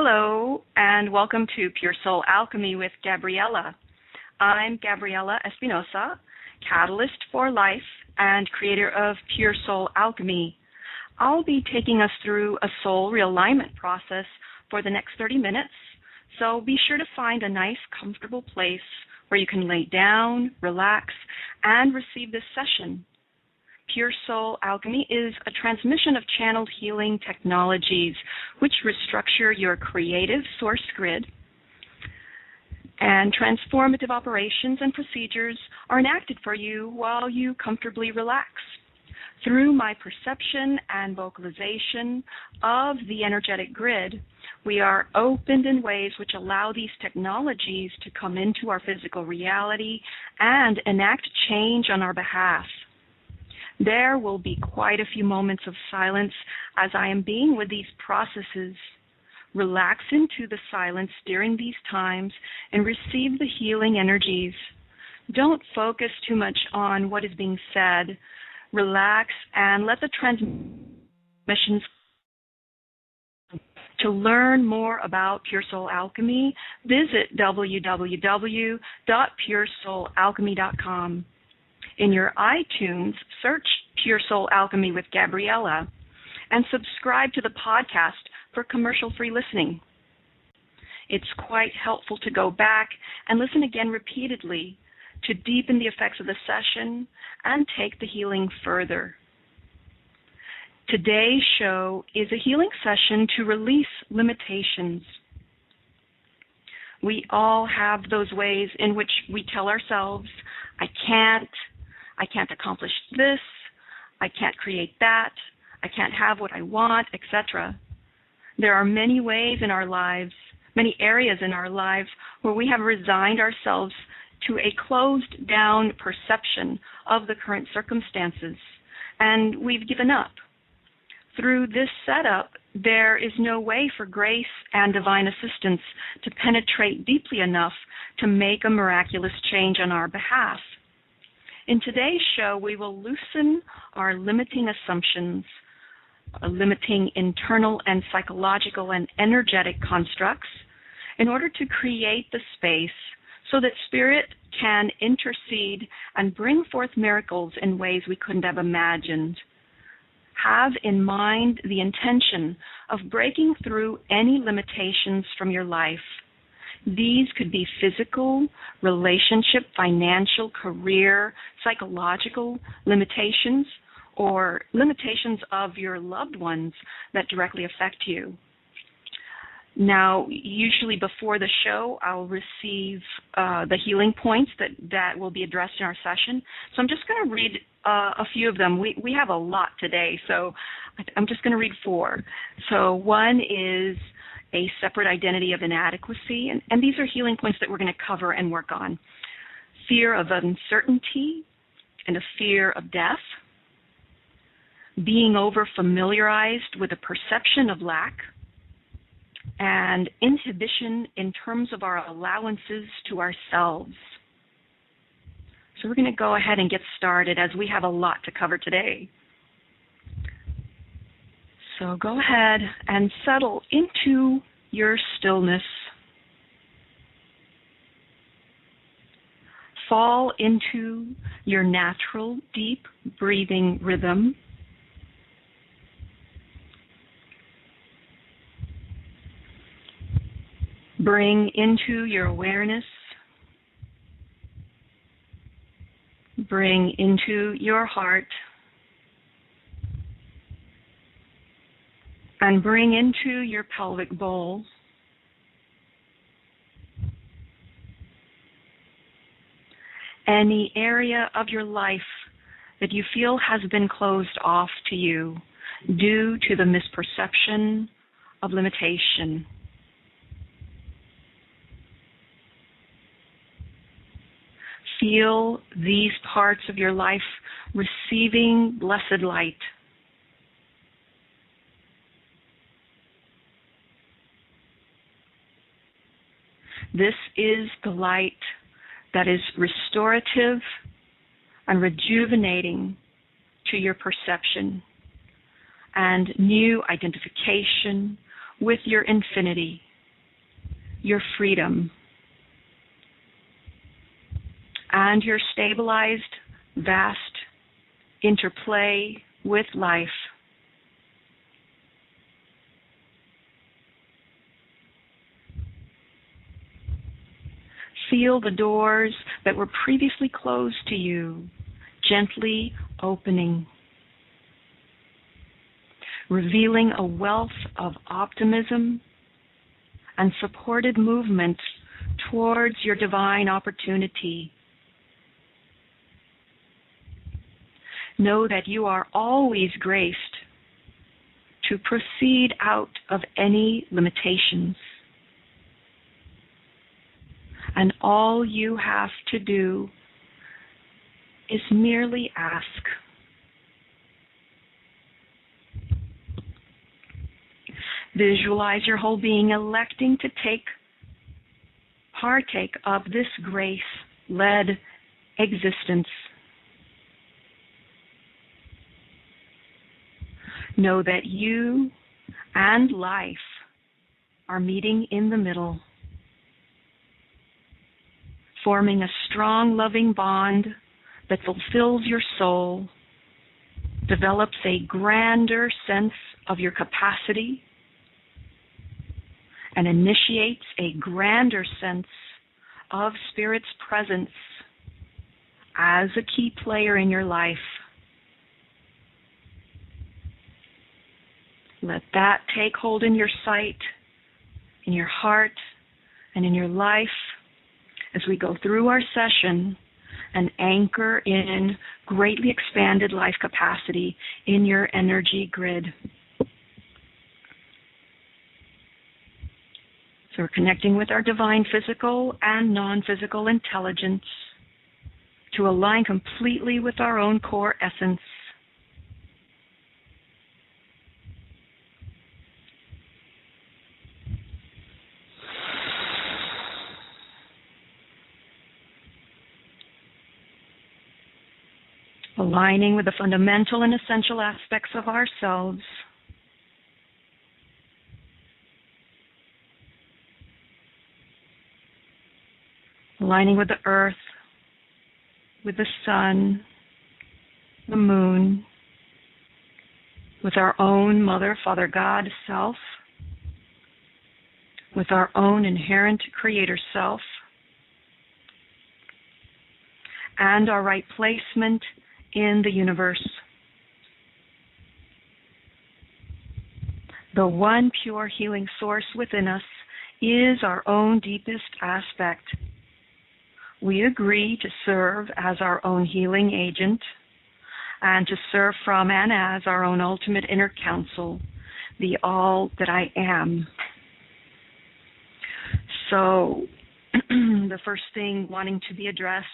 Hello, and welcome to Pure Soul Alchemy with Gabriella. I'm Gabriella Espinosa, catalyst for life and creator of Pure Soul Alchemy. I'll be taking us through a soul realignment process for the next 30 minutes, so be sure to find a nice, comfortable place where you can lay down, relax, and receive this session. Pure Soul Alchemy is a transmission of channeled healing technologies which restructure your creative source grid, and transformative operations and procedures are enacted for you while you comfortably relax. Through my perception and vocalization of the energetic grid, we are opened in ways which allow these technologies to come into our physical reality and enact change on our behalf. There will be quite a few moments of silence as I am being with these processes. Relax into the silence during these times and receive the healing energies. Don't focus too much on what is being said. Relax and let the transmissions. To learn more about Pure Soul Alchemy, visit www.puresoulalchemy.com. In your iTunes, search Pure Soul Alchemy with Gabriella and subscribe to the podcast for commercial-free listening. It's quite helpful to go back and listen again repeatedly to deepen the effects of the session and take the healing further. Today's show is a healing session to release limitations. We all have those ways in which we tell ourselves, I can't accomplish this, I can't create that, I can't have what I want, etc. There are many ways in our lives, many areas in our lives where we have resigned ourselves to a closed down perception of the current circumstances, and we've given up. Through this setup, there is no way for grace and divine assistance to penetrate deeply enough to make a miraculous change on our behalf. In today's show, we will loosen our limiting assumptions, limiting internal and psychological and energetic constructs in order to create the space so that Spirit can intercede and bring forth miracles in ways we couldn't have imagined. Have in mind the intention of breaking through any limitations from your life. These could be physical, relationship, financial, career, psychological limitations, or limitations of your loved ones that directly affect you. Now, usually before the show, I'll receive the healing points that will be addressed in our session. So I'm just going to read a few of them. We have a lot today, so I'm just going to read 4. So one is a separate identity of inadequacy, and these are healing points that we're going to cover and work on. Fear of uncertainty and a fear of death. Being over-familiarized with a perception of lack. And inhibition in terms of our allowances to ourselves. So we're going to go ahead and get started as we have a lot to cover today. So go ahead and settle into your stillness. Fall into your natural, deep breathing rhythm. Bring into your awareness. Bring into your heart. And bring into your pelvic bowl. Any area of your life that you feel has been closed off to you due to the misperception of limitation. Feel these parts of your life receiving blessed light. This is the light that is restorative and rejuvenating to your perception and new identification with your infinity, your freedom and your stabilized, vast interplay with life. Feel the doors that were previously closed to you gently opening, revealing a wealth of optimism and supported movement towards your divine opportunity. Know that you are always graced to proceed out of any limitations. And all you have to do is merely ask. Visualize your whole being electing to partake of this grace-led existence. Know that you and life are meeting in the middle, forming a strong, loving bond that fulfills your soul, develops a grander sense of your capacity, and initiates a grander sense of Spirit's presence as a key player in your life. Let that take hold in your sight, in your heart, and in your life as we go through our session and anchor in greatly expanded life capacity in your energy grid. So we're connecting with our divine physical and non-physical intelligence to align completely with our own core essence. Aligning with the fundamental and essential aspects of ourselves. Aligning with the earth, with the sun, the moon, with our own Mother, Father, God, self, with our own inherent Creator self, and our right placement in the universe. The one pure healing source within us is our own deepest aspect. We agree to serve as our own healing agent and to serve from and as our own ultimate inner counsel, the all that I am. So the first thing wanting to be addressed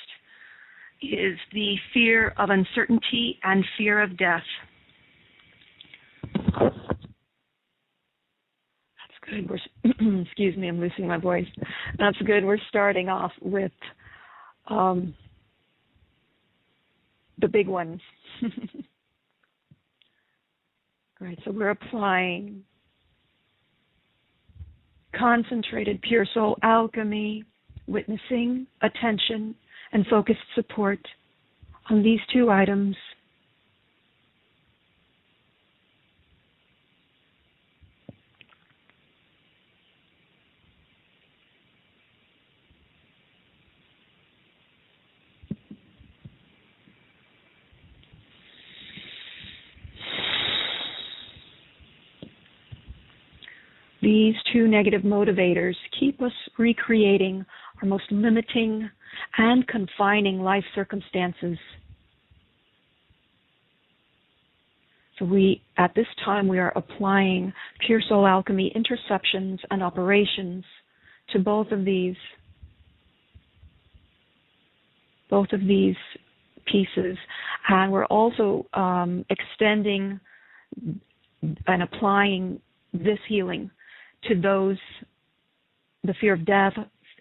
is the fear of uncertainty and fear of death. That's good. Excuse me, I'm losing my voice. That's good. We're starting off with the big ones. Great. So we're applying concentrated pure soul alchemy, witnessing, attention, and focused support on these two items. These two negative motivators keep us recreating our most limiting and confining life circumstances. So at this time, we are applying Pure Soul Alchemy interceptions and operations to both of these pieces. And we're also extending and applying this healing to the fear of death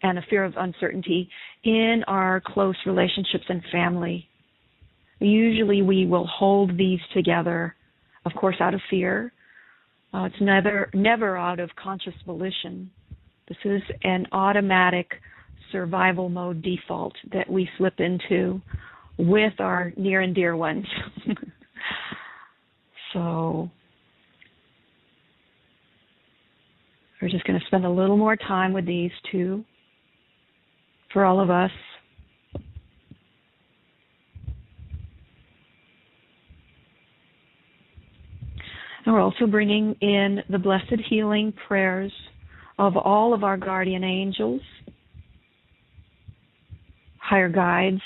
and the fear of uncertainty in our close relationships and family. Usually we will hold these together, of course, out of fear. It's never out of conscious volition. This is an automatic survival mode default that we slip into with our near and dear ones. So we're just going to spend a little more time with these two for all of us. And we're also bringing in the blessed healing prayers of all of our guardian angels, higher guides,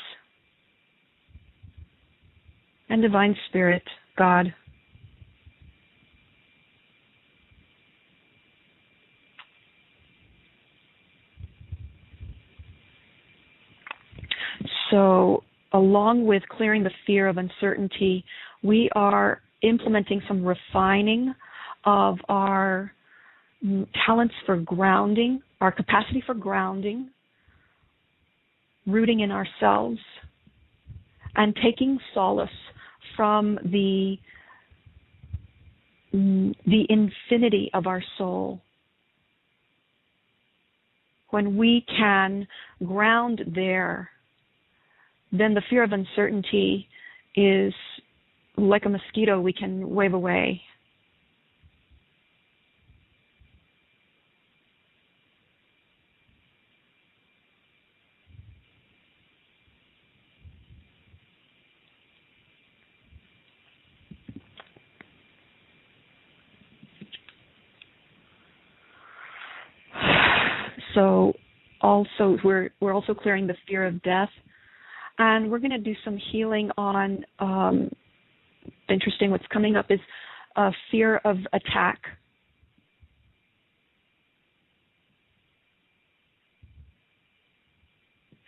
and divine spirit, God. So, along with clearing the fear of uncertainty, we are implementing some refining of our talents for grounding, our capacity for grounding, rooting in ourselves, and taking solace from the infinity of our soul. When we can ground there, then the fear of uncertainty is like a mosquito we can wave away. So also we're also clearing the fear of death, and we're going to do some healing on interesting. What's coming up is a fear of attack.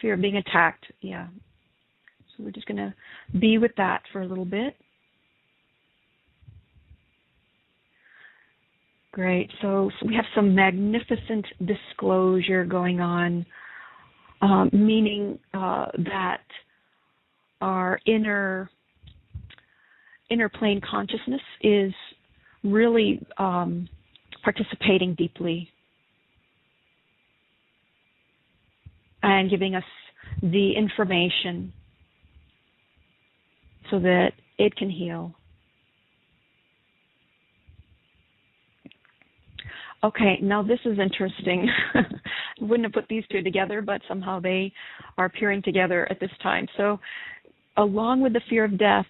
Fear of being attacked, yeah. So we're just going to be with that for a little bit. Great. So we have some magnificent disclosure going on, meaning that our inner plane consciousness is really participating deeply and giving us the information so that it can heal. Okay, now this is interesting. Wouldn't have put these two together, but somehow they are appearing together at this time. So along with the fear of death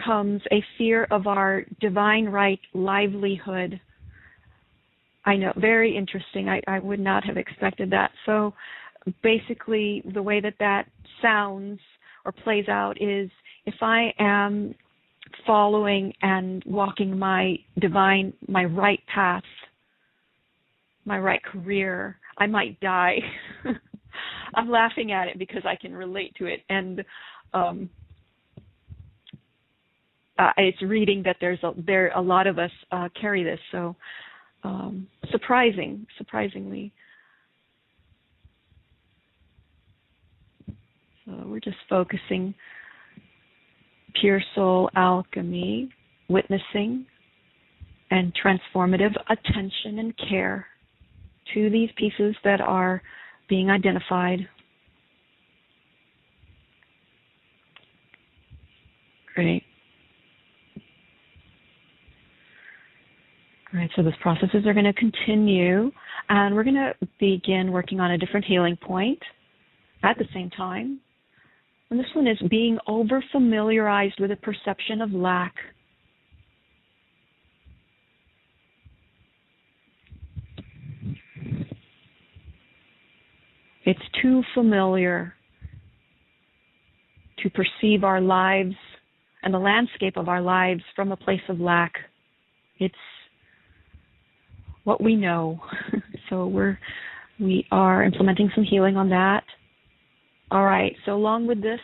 comes a fear of our divine right livelihood. I know, very interesting. I would not have expected that. So basically the way that sounds or plays out is if I am following and walking my right path, my right career, I might die. I'm laughing at it because I can relate to it, and it's reading that there a lot of us carry this. So surprisingly. So we're just focusing pure soul alchemy, witnessing, and transformative attention and care to these pieces that are being identified. Great. All right, so those processes are going to continue, and we're going to begin working on a different healing point at the same time. And this one is being over-familiarized with a perception of lack. It's too familiar to perceive our lives and the landscape of our lives from a place of lack. It's what we know. So we are implementing some healing on that. All right, so along with this,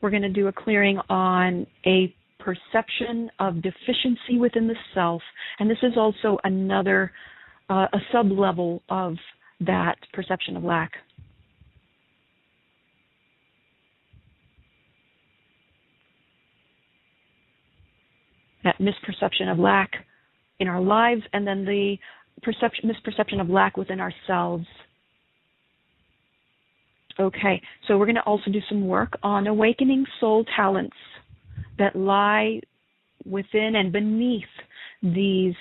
we're going to do a clearing on a perception of deficiency within the self. And this is also another, a sub-level of that perception of lack. That misperception of lack in our lives, and then the misperception of lack within ourselves. Okay, so we're going to also do some work on awakening soul talents that lie within and beneath these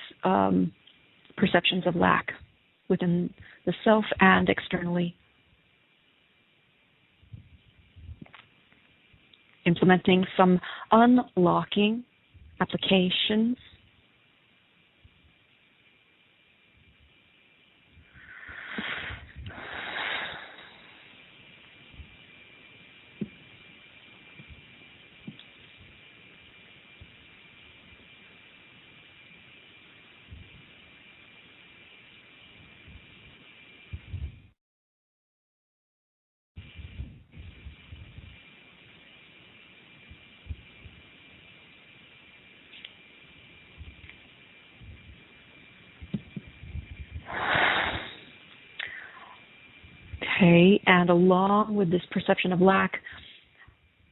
perceptions of lack within the self and externally. Implementing some unlocking applications. Okay, and along with this perception of lack,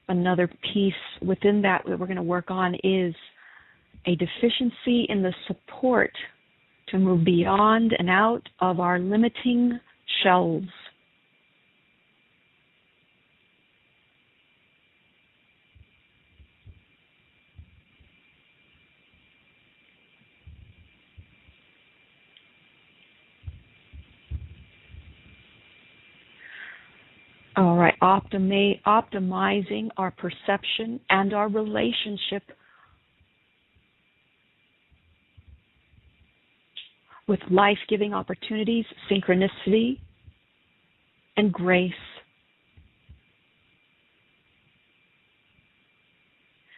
another piece within that we're going to work on is a deficiency in the support to move beyond and out of our limiting shells. All right, optimizing our perception and our relationship with life-giving opportunities, synchronicity, and grace.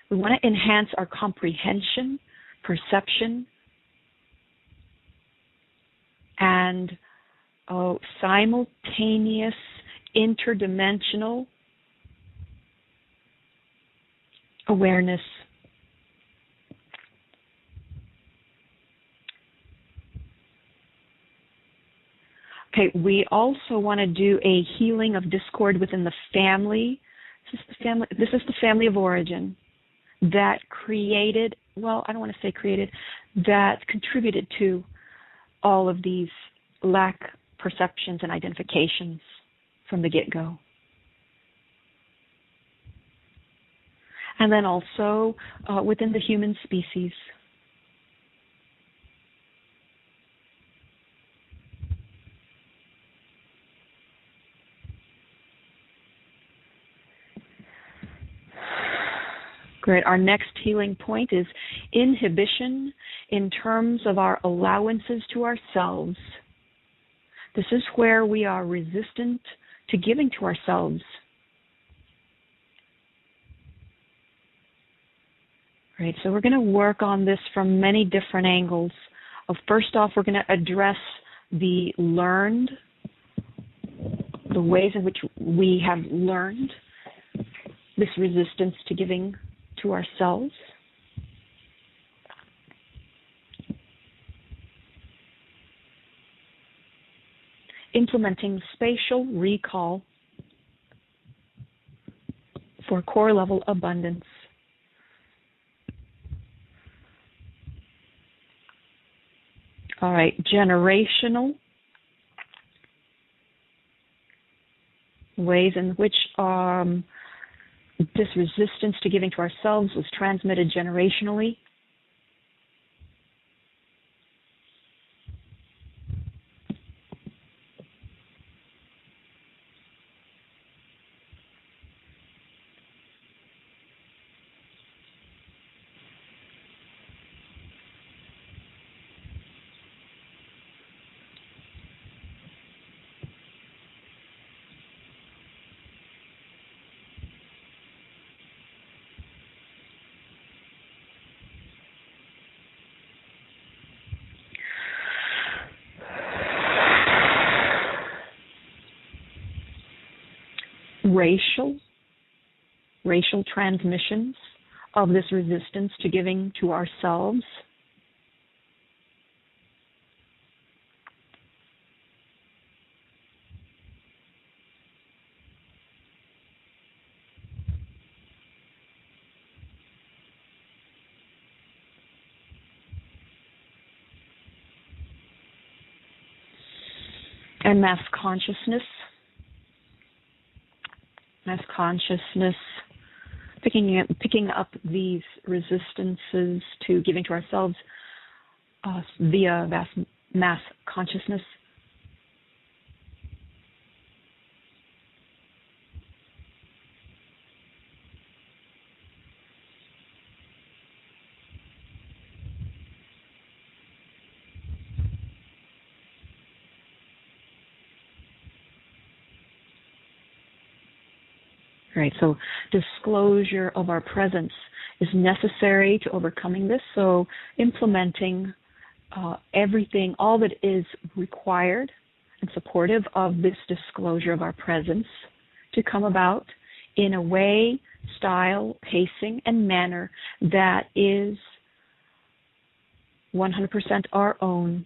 We want to enhance our comprehension, perception, and simultaneous interdimensional awareness. Okay, we also want to do a healing of discord within the family. This is the family of origin that created, well, I don't want to say created, that contributed to all of these lack perceptions and identifications from the get-go. And then also within the human species. Great. Our next healing point is inhibition in terms of our allowances to ourselves. This is where we are resistant to giving to ourselves. Right, so we're going to work on this from many different angles. First off, we're going to address the ways in which we have learned this resistance to giving to ourselves. Implementing spatial recall for core level abundance. All right, generational ways in which this resistance to giving to ourselves was transmitted generationally. Racial transmissions of this resistance to giving to ourselves. And mass consciousness. mass consciousness, picking up these resistances to giving to ourselves via mass consciousness. Right, so disclosure of our presence is necessary to overcoming this. So implementing everything, all that is required and supportive of this disclosure of our presence to come about in a way, style, pacing, and manner that is 100% our own.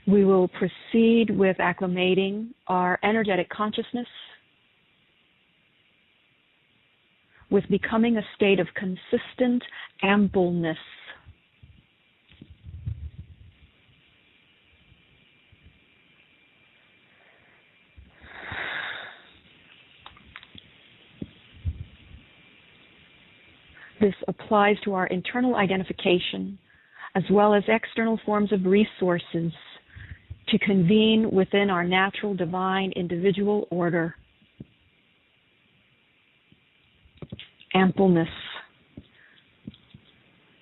We will proceed with acclimating our energetic consciousness with becoming a state of consistent ampleness. This applies to our internal identification as well as external forms of resources to convene within our natural, divine, individual order. Ampleness.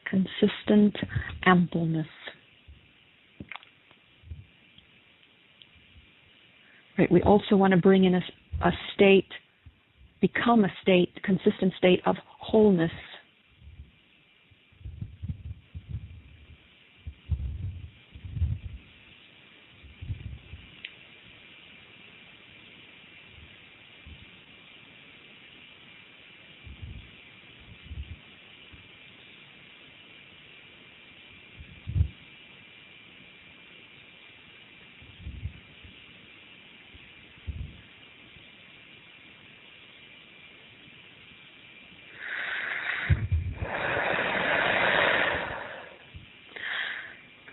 Consistent ampleness. Right, we also want to bring in a state, become a state, consistent state of wholeness.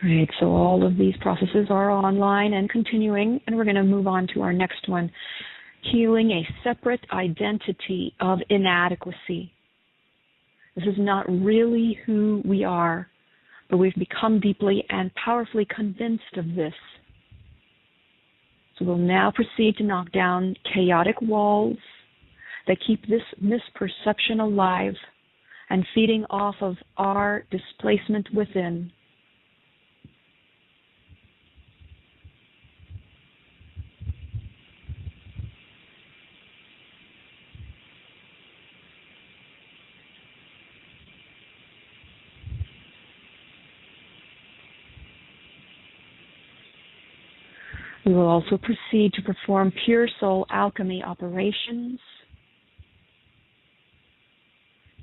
Great, so all of these processes are online and continuing, and we're going to move on to our next one, healing a separate identity of inadequacy. This is not really who we are, but we've become deeply and powerfully convinced of this. So we'll now proceed to knock down chaotic walls that keep this misperception alive and feeding off of our displacement within. We will also proceed to perform pure soul alchemy operations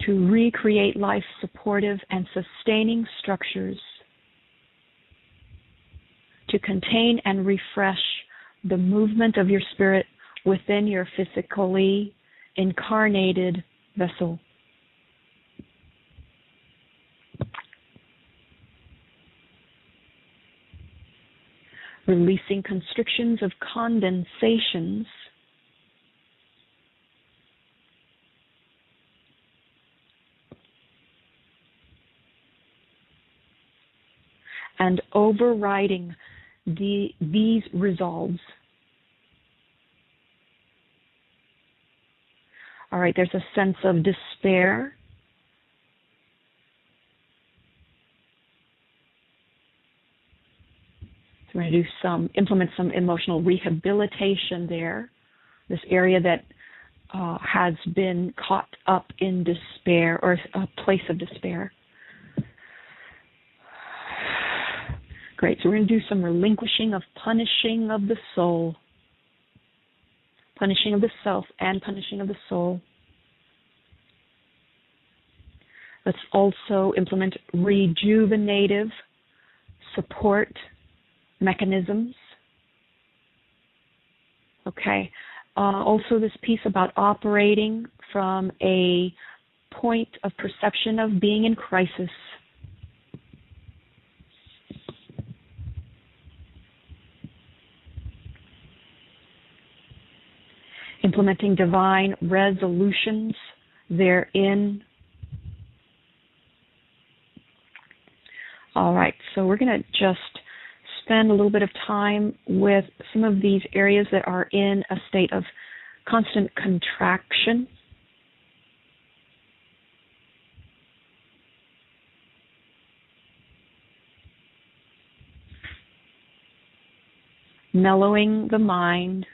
to recreate life supportive and sustaining structures to contain and refresh the movement of your spirit within your physically incarnated vessel. Releasing constrictions of condensations and overriding these resolves. All right, there's a sense of despair. So we're going to implement some emotional rehabilitation there. This area that has been caught up in despair or a place of despair. Great, so we're going to do some relinquishing of punishing of the soul. Punishing of the self and punishing of the soul. Let's also implement rejuvenative support mechanisms. Okay. Also this piece about operating from a point of perception of being in crisis. implementing divine resolutions therein. All right, so we're going to just spend a little bit of time with some of these areas that are in a state of constant contraction. Mellowing the mind.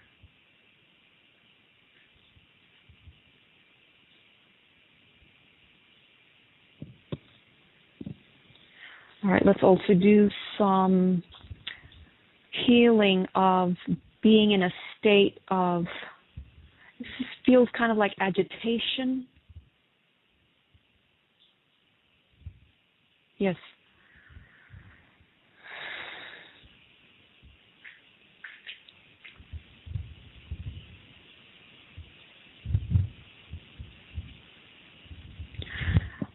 All right, let's also do some healing of being in a state of, this feels kind of like agitation. Yes.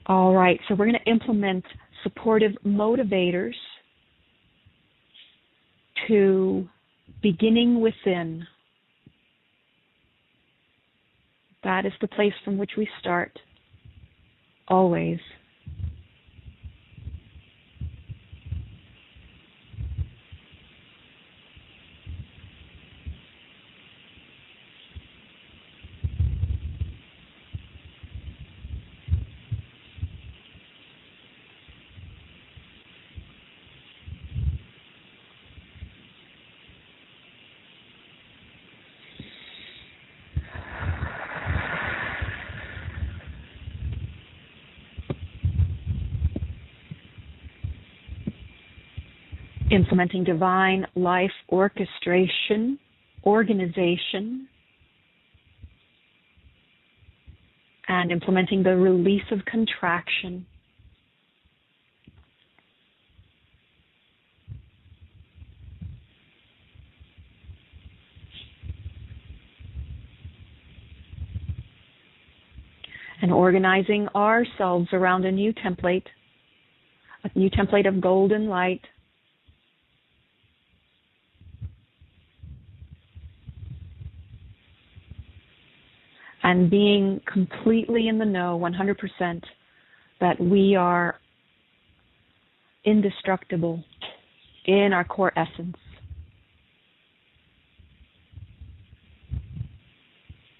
All right, so we're going to implement supportive motivators to beginning within. That is the place from which we start, always. Implementing divine life orchestration, organization, and implementing the release of contraction. And organizing ourselves around a new template of golden light. And being completely in the know, 100%, that we are indestructible in our core essence.